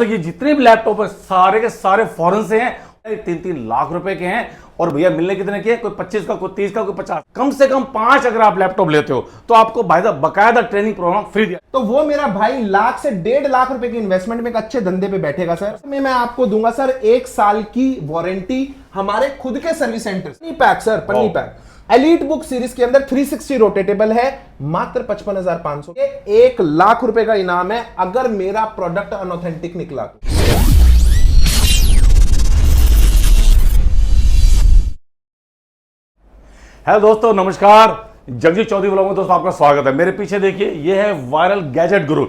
तो ये जितने भी लैपटॉप है सारे के सारे फॉरेन से हैं, 3-3 लाख रुपए के हैं। और भैया मिलने कितने के हैं? कोई 25 का, कोई 30 का, कोई 50। कम से कम 5 अगर आप लैपटॉप लेते हो तो आपको बाकायदा ट्रेनिंग प्रोग्राम फ्री दिया। तो वो मेरा भाई लाख से 1.5 लाख रुपए की इन्वेस्टमेंट में एक अच्छे धंधे पे बैठेगा सर। मैं आपको दूंगा सर 1 साल की वारंटी हमारे खुद के सर्विस सेंटर। पन्नी पैक सर, पन्नी पैक एलीट बुक सीरीज के अंदर 360 रोटेटेबल है, मात्र 55,500 के 1 लाख रुपए का इनाम है अगर मेरा प्रोडक्ट अनऑथेंटिक निकला तो। हेलो दोस्तों, नमस्कार। जगजीत चौधरी व्लॉग में दोस्तों आपका स्वागत है। मेरे पीछे देखिए, ये है वायरल गैजेट गुरु।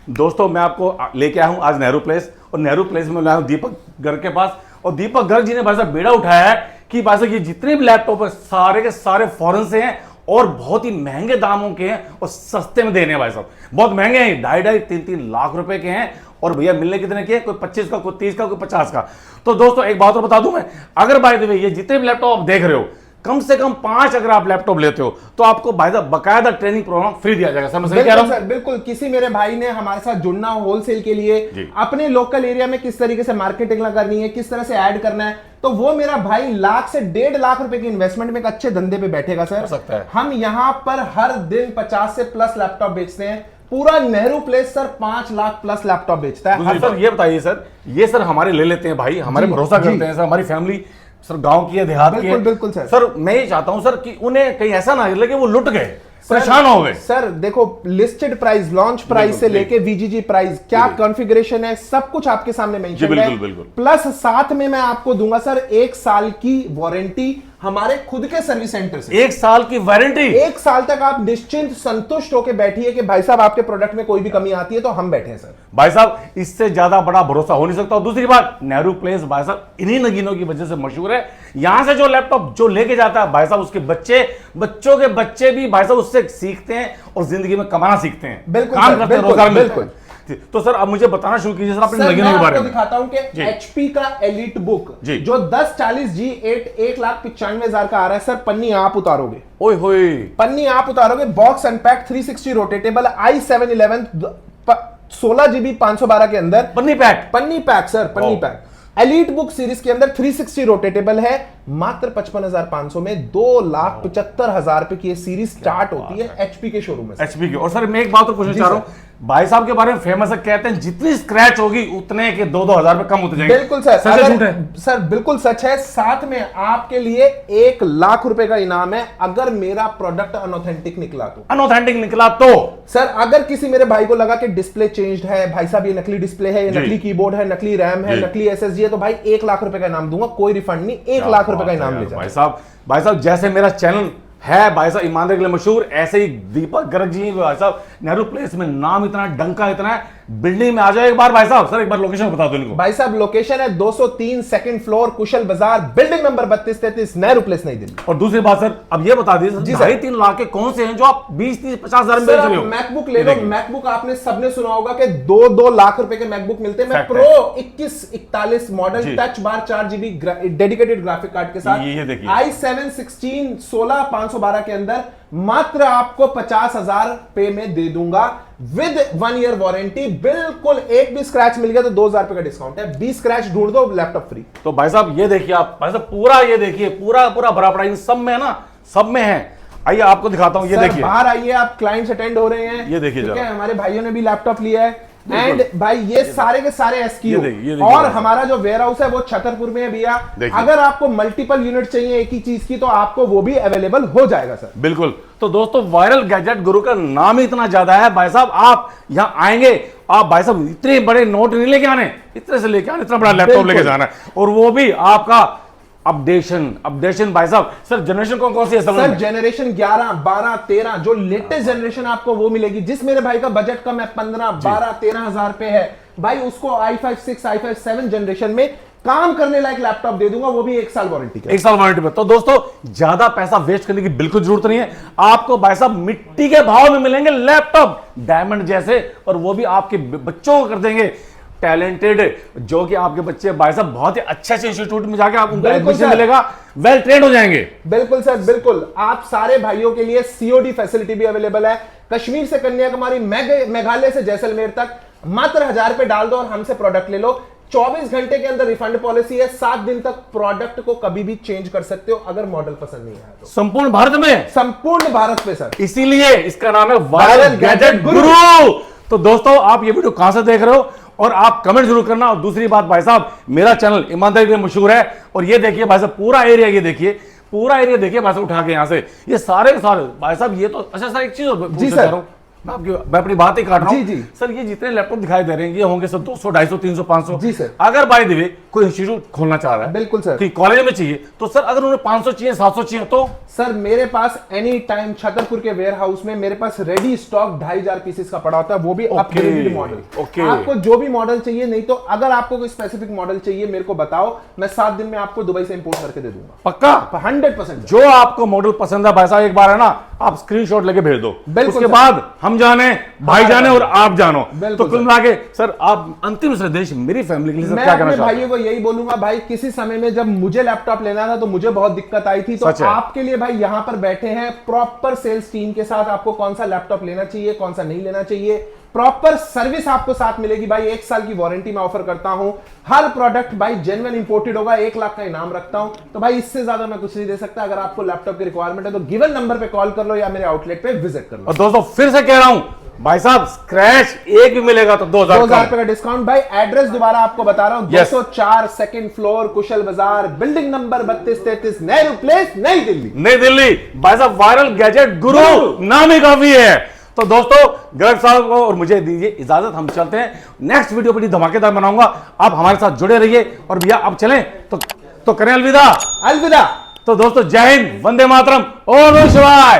दोस्तों मैं आपको लेके आया हूं आज नेहरू प्लेस, और नेहरू प्लेस में लाया हूं दीपक गर्ग के पास। और दीपक गर्ग जी ने भाई साहब बेड़ा उठाया है कि भाई साहब ये जितने भी लैपटॉप है सारे के सारे फॉरेन से हैं और बहुत ही महंगे दामों के हैं और सस्ते में देने हैं। भाई साहब बहुत महंगे हैं, 2.5-3 लाख रुपए के हैं। और भैया मिलने कितने के हैं? कोई 25 का, कोई 30 का, कोई 50 का। तो दोस्तों एक बात और बता दूं मैं, अगर बाय द वे ये जितने भी लैपटॉप आप देख रहे हो, कम से कम 5 अगर आप लैपटॉप लेते हो तो आपको बाकायदा ट्रेनिंग प्रोग्राम फ्री दिया जाएगा। समझ रहे हैं? सर बिल्कुल। किसी मेरे भाई ने हमारे साथ जुड़ना हो होलसेल के लिए, अपने लोकल एरिया में किस तरीके से मार्केटिंग करनी है, किस तरह से ऐड करना है, तो वो मेरा भाई लाख से 1.5 लाख रुपए की इन्वेस्टमेंट में एक अच्छे धंधे पे बैठेगा सर। सकता है। हम यहाँ पर हर दिन 50 से प्लस लैपटॉप बेचते हैं। पूरा Nehru place sir 5 lakh plus laptop बेचता है। सर ये बताइए सर, ये सर हमारे ले लेते हैं भाई, हमारे भरोसा करते हैं सर, हमारी फैमिली सर गांव की है, देहात की है। बिल्कुल सर। सर मैं ये चाहता हूं सर कि उन्हें कहीं ऐसा ना लगे वो लुट गए, परेशान हो गए। सर देखो, लिस्टेड प्राइस, लॉन्च प्राइस से लेके वीजीजी प्राइस, क्या कॉन्फ़िगरेशन है, सब कुछ आपके सामने मेंशन है। बिल्कुल। प्लस साथ में मैं आपको दूंगा सर 1 साल की वारंटी हमारे खुद के सर्विस सेंटर से। 1 साल की वारंटी। 1 साल तक आप निश्चिंत संतुष्ट होकर बैठिए कि भाई साहब आपके प्रोडक्ट में कोई भी कमी आती है तो हम बैठे हैं सर। भाई साहब इससे ज्यादा बड़ा भरोसा हो नहीं सकता। और दूसरी बात, नेहरू प्लेस भाई साहब इन्हीं नगीनों की वजह से मशहूर है। यहां से जो लैपटॉप जो लेके जाता है भाई साहब, उसके बच्चों के बच्चे भी भाई साहब उससे सीखते हैं और जिंदगी में कमाना सीखते हैं। बिल्कुल काम करते हैं, रोजगार मिलता है। तो सर अब मुझे बताना शुरू कीजिए सर अपने नगीनों के बारे में। दिखाता हूं कि एचपी का एलीट बुक जो 1040 G8 1,95,000 का आ रहा है सर। पन्नी आप उतारोगे, ओए होए, पन्नी आप उतारोगे। Box unpacked 360 rotatable i7-11 16 GB 512 के अंदर पन्नी पैक सर, पन्नी पैक एलीट बुक सीरीज के अंदर 360 रोटेटेबल है, मात्र 55,500 में 2,75,000 रुपए की ये सीरीज स्टार्ट होती है एचपी के शोरूम में। एचपी के। और सर मैं एक बात और पूछना चाह रहा हूं, भाई साहब के बारे में फेमस है, कहते हैं जितनी स्क्रैच होगी उतने के 2-2 हजार रुपए कम होते जाएंगे। बिल्कुल सर, सर बिल्कुल सच है। साथ में आपके लिए 1 लाख रुपए का इनाम है अगर मेरा प्रोडक्ट अनऑथेंटिक निकला तो। अनऑथेंटिक निकला तो सर अगर किसी मेरे भाई को लगा कि डिस्प्ले चेंज्ड है, भाई साहब ये नकली डिस्प्ले है, ये नकली कीबोर्ड है, नकली रैम है, नकली एसएसडी है, तो भाई 1 लाख रुपए का इनाम दूंगा, कोई रिफंड नहीं, 1 लाख रुपए का इनाम ले जाए। भाई साहब जैसे मेरा चैनल है भाई साहब ईमानदारी के लिए मशहूर, ऐसे ही दीपक गर्ग जी भाई साहब नेहरू प्लेस में नाम इतना, डंका इतना है। बिल्डिंग में आ जाए एक बार भाई साहब। सर एक बार लोकेशन बता दो इनको। भाई साहब लोकेशन है 203 सेकंड फ्लोर, कुशल बाजार, बिल्डिंग नंबर 3233, नेहरू प्लेस, नई दिल्ली। और दूसरी बात सर, अब ये बता दीजिए 2.5-3 लाख के कौन से हैं जो आप 20-30-50 हजार में बेच रहे हो? मैकबुक ले लो। मैकबुक आपने सबने सुना होगा कि 2-2 लाख रुपए के मैकबुक मिलते हैं। मैं pro 2141 model touch bar 4 GB dedicated graphic card के साथ, ये देखिए i7 16 16,512 के अंदर मात्र आपको 50,000 रुपए में दे दूंगा विद 1 ईयर वारंटी। बिल्कुल एक भी स्क्रैच मिल गया तो 2,000 रुपए का डिस्काउंट है। 20 स्क्रैच ढूंढ दो, लैपटॉप फ्री। तो भाई साहब ये देखिए, आप भाई साहब पूरा ये देखिए, पूरा भरा पड़ा इन सब में है ना, सब में है। आइए आपको दिखाता हूं, ये देखिए बाहर आइए, आप क्लाइंट्स अटेंड हो रहे हैं, ये देखिए, ठीक है। हमारे भाइयों ने भी लैपटॉप लिया है एंड भाई ये सारे के सारे एसक्यू। ये और हमारा जो वेयर हाउस है वो छतरपुर में है भैया। अगर आपको मल्टीपल यूनिट चाहिए एक ही चीज की तो आपको वो भी अवेलेबल हो जाएगा सर। बिल्कुल। तो दोस्तों वायरल गैजेट गुरु का नाम ही इतना ज्यादा है भाई साहब, आप यहां आएंगे, आप भाई साहब इतने बड़े नोट नहीं लेके आने, इतने से लेके आने, इतना बड़ा लैपटॉप लेके जाना है, और वो भी आपका अपडेशन भाई साहब। सर जनरेशन कौन सी है सर? जनरेशन 11, 12, 13 जो लेटेस्ट जनरेशन आपको वो मिलेगी। जिस मेरे भाई का बजट कम है 15, 12, 13 हजार रुपए है, भाई उसको i5 6, i5 7 जनरेशन में काम करने लायक लैपटॉप दे दूंगा, वो भी 1 साल वारंटी का। 1 साल वारंटी पे। तो दोस्तों ज्यादा पैसा वेस्ट करने की बिल्कुल जरूरत नहीं है। आपको भाई साहब मिट्टी के भाव में मिलेंगे लैपटॉप, डायमंड जैसे, और वो भी आपके बच्चों को कर देंगे टैलेंटेड, जो कि आपके बच्चे भाई साहब बहुत ही अच्छे इंस्टीट्यूट में जाके आप उनका एडमिशन मिलेगा, वेल ट्रेंड हो जाएंगे। बिल्कुल सर, बिल्कुल। आप सारे भाइयों के लिए सीओडी फैसिलिटी भी अवेलेबल है। कश्मीर से कन्याकुमारी, मेघालय से जैसलमेर तक मात्र 1000 रुपए डाल दो और हमसे प्रोडक्ट ले लो। 24 घंटे के अंदर रिफंड पॉलिसी है, 7 दिन तक प्रोडक्ट को कभी भी चेंज कर सकते हो अगर मॉडल पसंद नहीं आया तो। संपूर्ण भारत में, संपूर्ण भारत पे सर, इसीलिए इसका नाम है वायरल गैजेट गुरु। तो दोस्तों आप ये वीडियो कहां से देख रहे हो और आप कमेंट जरूर करना। और दूसरी बात भाई साहब, मेरा चैनल ईमानदारी के लिए मशहूर है। और ये देखिए भाई साहब, पूरा एरिया ये देखिए, पूरा एरिया देखिए भाई साहब, उठा के यहां से ये सारे के सारे भाई साहब। ये तो अच्छा सर, एक चीज जी सर, मैं अपनी बात ही काट रहा हूं। जी जी सर, ये जितने लैपटॉप दिखाई दे रहे हैं ये होंगे सर 200, 250, 300, 500। जी सर। अगर बाय द वे कोई इंस्टीट्यूट खोलना चाह रहा है, बिल्कुल सर, कॉलेज में चाहिए तो सर, अगर उन्हें 500 चाहिए, 700 चाहिए तो सर मेरे पास एनी टाइम छतरपुर के वेयर हाउस में मेरे पास रेडी स्टॉक 2500 पीसेस का पड़ा होता है, वो भी अपग्रेडेड मॉडल। आपको जो भी मॉडल चाहिए, नहीं तो अगर आपको कोई स्पेसिफिक मॉडल चाहिए मेरे को बताओ, मैं 7 दिन में आपको दुबई से इंपोर्ट करके दे दूंगा। पक्का 100%। जो आपको मॉडल पसंद है भाई साहब, एक बार है ना, आप स्क्रीनशॉट लेके भेज दो। उसके बाद हम जाने, भाई जाने और आप जानो। तो कुल मिला के सर, आप अंतिम संदेश मेरी फैमिली के लिए मैं क्या कहना अपने चाहते हैं? भाइयों को यही बोलूंगा, भाई किसी समय में जब मुझे लैपटॉप लेना था तो मुझे बहुत दिक्कत आई थी, तो आपके लिए भाई यहां पर बैठे हैं प्रॉपर सेल्स टीम के साथ। आपको कौन सा लैपटॉप लेना चाहिए, कौन सा नहीं लेना चाहिए, प्रॉपर सर्विस आपको साथ मिलेगी भाई। 1 साल की वारंटी मैं ऑफर करता हूं। हर प्रोडक्ट भाई जेन्युइन इंपोर्टेड होगा, 1 लाख का इनाम रखता हूं। तो भाई इससे ज्यादा मैं कुछ नहीं दे सकता। अगर आपको लैपटॉप की रिक्वायरमेंट है तो गिवन नंबर पे कॉल कर लो या मेरे आउटलेट पे विजिट कर लो। और दोस्तों फिर से कह रहा हूं भाई साहब, स्क्रैच एक भी मिलेगा तो 2000 रुपए का डिस्काउंट। भाई एड्रेस दोबारा आपको बता रहा हूं, 204 सेकंड फ्लोर, कुशल बाजार, बिल्डिंग नंबर 3233, नेहरू प्लेस, नई दिल्ली। नई दिल्ली। भाई साहब वायरल गैजेट गुरु नाम ही काफी है। तो दोस्तों गर्ग साहब को और मुझे दीजिए इजाजत, हम चलते हैं। नेक्स्ट वीडियो बड़ी धमाकेदार बनाऊंगा, आप हमारे साथ जुड़े रहिए। और भैया अब चलें तो करें अलविदा। अलविदा। तो दोस्तों जय हिंद, वंदे मातरम और शिवाय।